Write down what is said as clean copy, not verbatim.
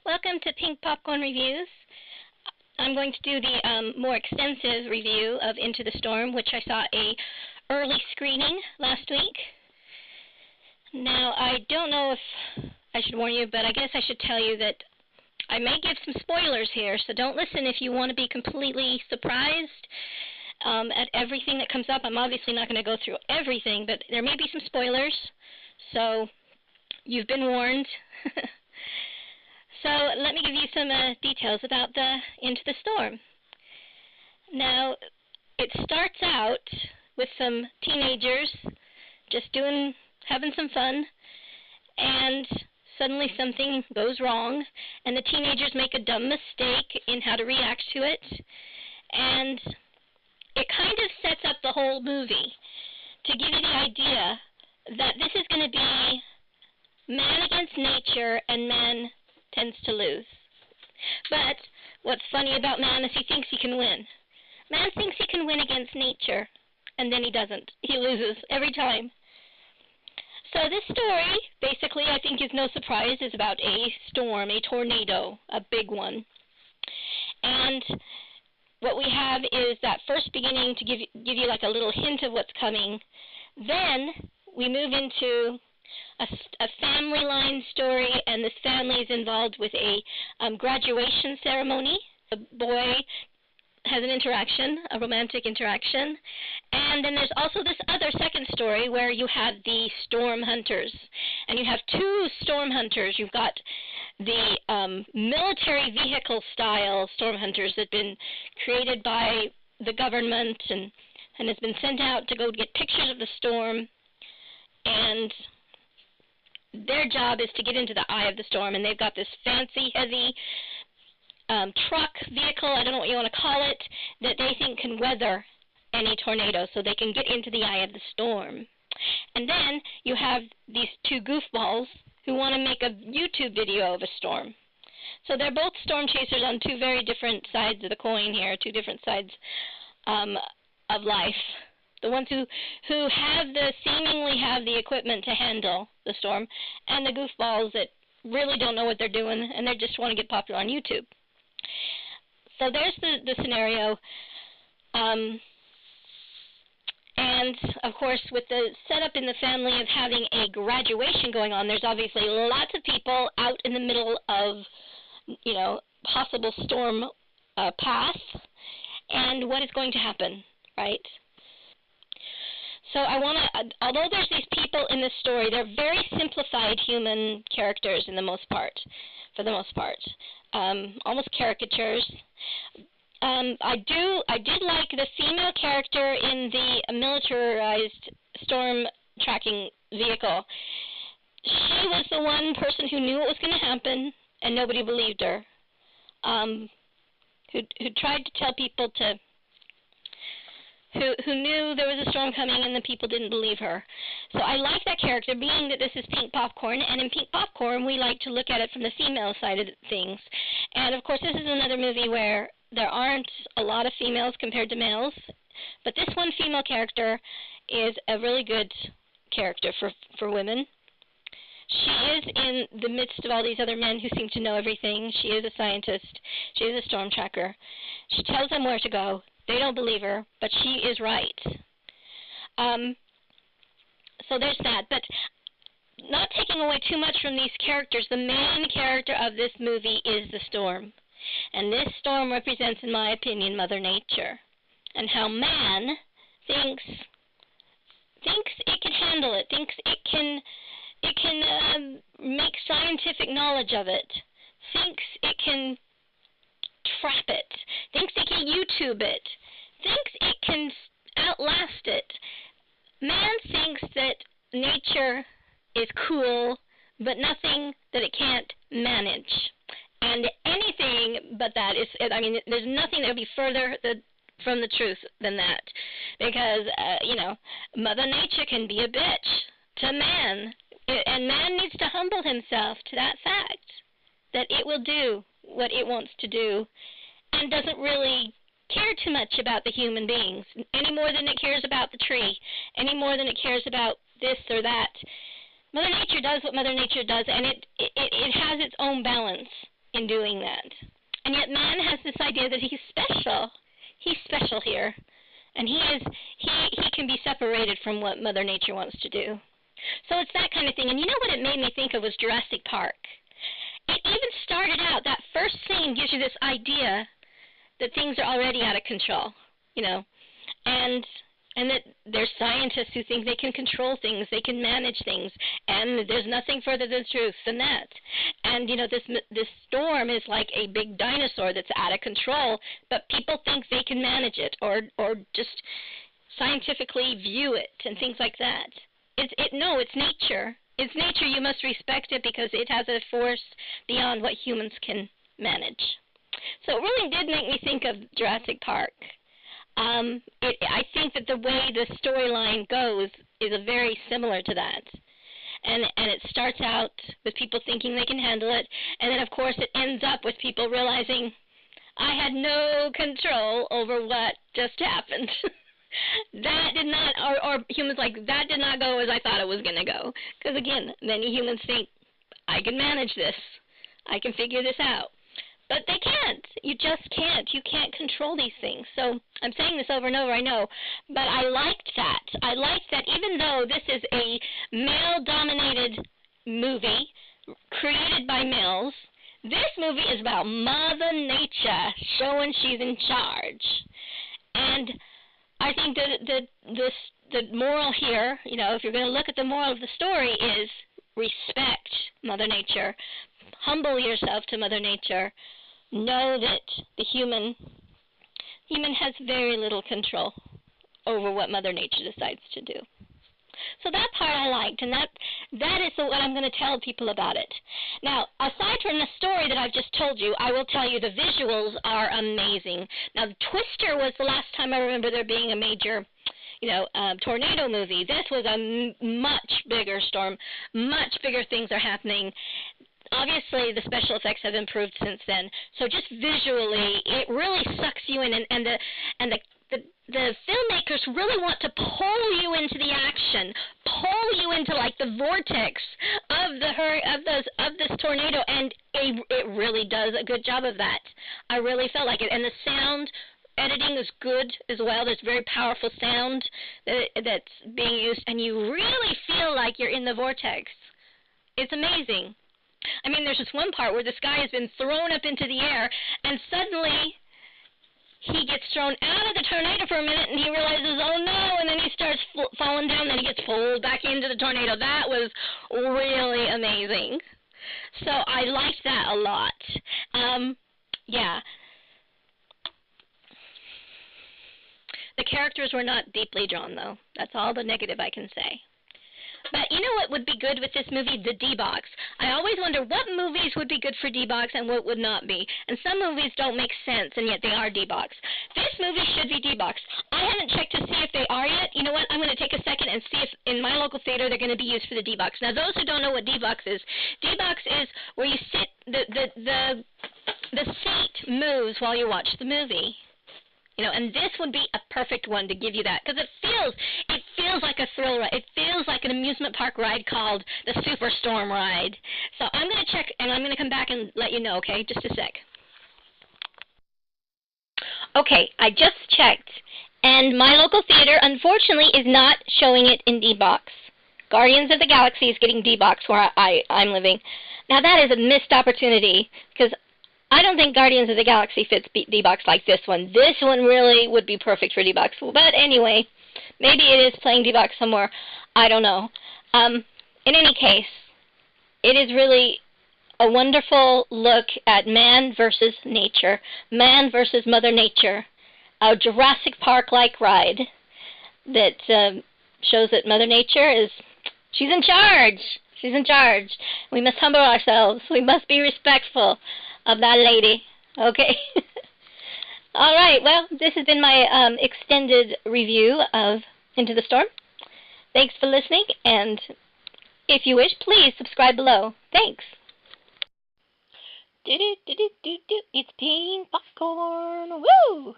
Welcome to Pink Popcorn Reviews. I'm going to do the more extensive review of Into the Storm, which I saw a early screening last week. Now, I don't know if I should warn you, but I guess I should tell you that I may give some spoilers here, so don't listen if you want to be completely surprised at everything that comes up. I'm obviously not going to go through everything, but there may be some spoilers, so you've been warned. So let me give you some details about the Into the Storm. Now, it starts out with some teenagers just having some fun, and suddenly something goes wrong, and the teenagers make a dumb mistake in how to react to it, and it kind of sets up the whole movie to give you the idea that this is going to be man against nature, and man tends to lose. But what's funny about man is he thinks he can win. Man thinks he can win against nature, and then he doesn't. He loses every time. So this story, basically, I think is no surprise, is about a storm, a tornado, a big one. And what we have is that first beginning to give you like a little hint of what's coming. Then we move into a family line story, and this family is involved with a graduation ceremony. The boy has an interaction, a romantic interaction, and then there's also this other second story where you have the storm hunters, and you have two storm hunters. You've got the military vehicle style storm hunters that have been created by the government and has been sent out to go get pictures of the storm, and their job is to get into the eye of the storm, and they've got this fancy, heavy truck, vehicle, I don't know what you want to call it, that they think can weather any tornado, so they can get into the eye of the storm. And then you have these two goofballs who want to make a YouTube video of a storm. So they're both storm chasers on two very different sides of the coin here, two different sides of life. The ones who seemingly have the equipment to handle the storm, and the goofballs that really don't know what they're doing, and they just want to get popular on YouTube. So there's the scenario. And, of course, with the setup in the family of having a graduation going on, there's obviously lots of people out in the middle of, possible storm path, and what is going to happen, right? So although there's these people in this story, they're very simplified human characters for the most part, almost caricatures. I did like the female character in the militarized storm tracking vehicle. She was the one person who knew what was going to happen, and nobody believed her. Who tried to tell people who knew there was a storm coming, and the people didn't believe her. So I like that character, being that this is Pink Popcorn, and in Pink Popcorn we like to look at it from the female side of things. And of course this is another movie where there aren't a lot of females compared to males, but this one female character is a really good character for women. She is in the midst of all these other men who seem to know everything. She is a scientist. She is a storm tracker. She tells them where to go. They don't believe her, but she is right. So there's that. But not taking away too much from these characters, the main character of this movie is the storm. And this storm represents, in my opinion, Mother Nature. And how man thinks it can handle it, thinks it can make scientific knowledge of it, thinks it can trap it, thinks it can YouTube it, thinks it can outlast it. Man thinks that nature is cool, but nothing that it can't manage. And anything but that is, there's nothing that would be further from the truth than that. Because, Mother Nature can be a bitch to man. And man needs to humble himself to that fact, that it will do what it wants to do, and doesn't really care too much about the human beings, any more than it cares about the tree, any more than it cares about this or that. Mother Nature does what Mother Nature does, and it has its own balance. in doing that. And yet man has this idea that he's special. He's special here. And he can be separated from what Mother Nature wants to do. So it's that kind of thing. And you know what it made me think of was Jurassic Park. It even started out, that first scene gives you this idea that things are already out of control, you know, and that there's scientists who think they can control things, they can manage things, and there's nothing further than truth than that. And, you know, this storm is like a big dinosaur that's out of control, but people think they can manage it or just scientifically view it and things like that. No, it's nature. It's nature. You must respect it because it has a force beyond what humans can manage. So it really did make me think of Jurassic Park. I think that the way the storyline goes is very similar to that. And it starts out with people thinking they can handle it, and then of course it ends up with people realizing I had no control over what just happened. That did not, or humans like, that did not go as I thought it was going to go. Because again, many humans think, I can manage this. I can figure this out. But they can't. You just can't. You can't control these things. So I'm saying this over and over, I know. But I liked that. I liked that even though this is a male-dominated movie created by males, this movie is about Mother Nature showing she's in charge. And I think the moral here, you know, if you're going to look at the moral of the story, is respect Mother Nature. Humble yourself to Mother Nature. Know that the human has very little control over what Mother Nature decides to do. So that part I liked, and that is what I'm going to tell people about it. Now, aside from the story that I've just told you, I will tell you the visuals are amazing. Now, Twister was the last time I remember there being a major, you know, tornado movie. This was a much bigger storm. Much bigger things are happening. Obviously, the special effects have improved since then. So just visually, it really sucks you in, and the filmmakers really want to pull you into the action, pull you into like the vortex of this tornado, and it really does a good job of that. I really felt like it, and the sound editing is good as well. There's very powerful sound that's being used, and you really feel like you're in the vortex. It's amazing. I mean, there's this one part where this guy has been thrown up into the air, and suddenly he gets thrown out of the tornado for a minute, and he realizes, oh no, and then he starts falling down, then he gets pulled back into the tornado. That was really amazing. So I liked that a lot. Yeah. The characters were not deeply drawn, though. That's all the negative I can say. But you know what would be good with this movie? The D-Box. I always wonder what movies would be good for D-Box and what would not be. And some movies don't make sense, and yet they are D-Box. This movie should be D-Box. I haven't checked to see if they are yet. You know what? I'm going to take a second and see if in my local theater they're going to be used for the D-Box. Now, those who don't know what D-Box is where you sit, the seat moves while you watch the movie. You know, and this would be a perfect one to give you that, because it feels like a thrill ride. It feels like an amusement park ride called the Superstorm ride. So I'm going to check, and I'm going to come back and let you know, okay? Just a sec. Okay, I just checked, and my local theater, unfortunately, is not showing it in D-Box. Guardians of the Galaxy is getting D-Box where I'm living. Now, that is a missed opportunity, because I don't think Guardians of the Galaxy fits D-Box like this one. This one really would be perfect for D-Box. But anyway, maybe it is playing D-Box somewhere. I don't know. In any case, it is really a wonderful look at man versus nature, man versus Mother Nature, a Jurassic Park-like ride that shows that Mother Nature she's in charge. She's in charge. We must humble ourselves. We must be respectful of that lady. Okay. All right. Well, this has been my extended review of Into the Storm. Thanks for listening, and if you wish, please subscribe below. Thanks. It's Peen Popcorn. Woo!